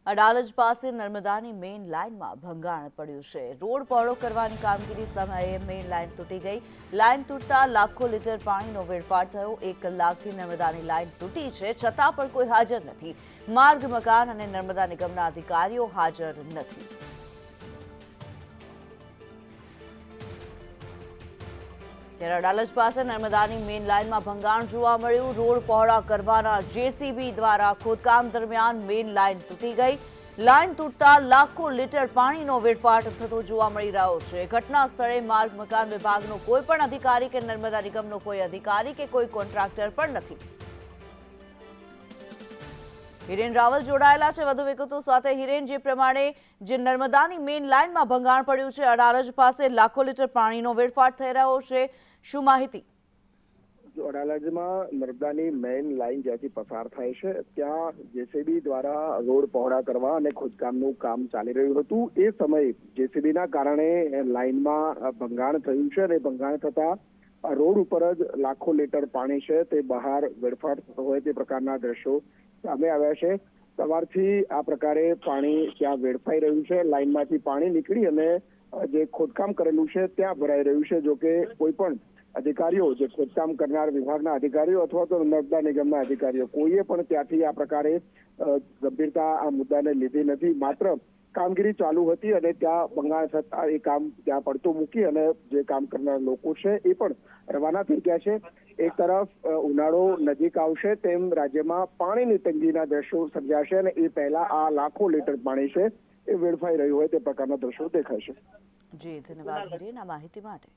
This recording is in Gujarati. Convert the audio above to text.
અડાલજ પાસે નર્મદાની મેઇન લાઇનમાં ભંગાણ પડ્યું છે। રોડ પહોળો કરવાની કામગીરી સમયે મેઇન લાઇન તૂટી ગઈ। લાઇન તૂટતા લાખો લીટર પાણીનો વેડફાટ થયો। 1 કલાકથી નર્મદાની લાઇન તૂટી છે, છતાં પણ કોઈ હાજર નથી। માર્ગ, મકાન અને નર્મદા નિગમના અધિકારીઓ હાજર નથી। ત્યારે અડાલજ પાસે નર્મદાની મેઇન લાઇનમાં ભંગાણ જોવા મળ્યું। રોડ પહોળા કરવાના જેસીબી દ્વારા ખોદકામ દરમિયાન મેઇન લાઇન તૂટી ગઈ। લાઇન તૂટતા લાખો લીટર પાણીનો વેડફાટ થતો જોવા મળી રહ્યો છે। ઘટના સ્થળે માર્ગ મકાન વિભાગનો કોઈ પણ અધિકારી કે નર્મદા નિગમનો કોઈ અધિકારી કે કોઈ કોન્ટ્રાક્ટર પણ નથી। હિરેન રાવલ જોડાયેલા છે વધુ વિગતો સાથે। હિરેન, જે પ્રમાણે જે નર્મદાની મેઇન લાઇનમાં ભંગાણ પડ્યું છે, અડાલજ પાસે લાખો લીટર પાણીનો વેડફાટ થઈ રહ્યો છે, શું માહિતી? અડાલજમાં નર્મદાની મેઇન લાઇન જ્યાંથી પસાર થાય છે ત્યાં જેસીબી દ્વારા રોડ પહોળા કરવા અને ખોદકામનું કામ ચાલી રહ્યું હતું। એ સમયે જેસીબીના કારણે લાઇનમાં ભંગાણ થયું છે અને ભંગાણ થતા રોડ ઉપર જ લાખો લીટર પાણી છે તે બહાર વેડફાટ થતો હોય તે પ્રકારના દ્રશ્યો સામે આવ્યા છે। સવારથી આ પ્રકારે પાણી ત્યાં વેડફાઈ રહ્યું છે। લાઇનમાંથી પાણી નીકળી અને જે ખોદકામ કરેલું છે ત્યાં ભરાઈ રહ્યું છે। જો કે કોઈ પણ અધિકારીઓ, જે ખોદકામ કરનાર વિભાગના અધિકારીઓ અથવા તો નર્મદા નિગમના અધિકારીઓ, કોઈએ પણ ત્યાંથી આ પ્રકારે ગંભીરતા આ મુદ્દાને લીધી નથી। માત્ર કામગીરી ચાલુ હતી અને ત્યાં ભંગાણ થતા એ કામ ત્યાં પડતું મૂકી અને જે કામ કરનાર લોકો છે એ પણ રવાના થઈ ગયા છે। એક તરફ ઉનાળો નજીક આવશે તેમ રાજ્યમાં પાણીની તંગીના દ્રશ્યો સર્જાશે અને એ પહેલા આ લાખો લીટર પાણી છે એ વેડફાઈ રહ્યું હોય તે પ્રકારના દ્રશ્યો દેખાશે। જી, ધન્યવાદ હિરેન આ માહિતી માટે।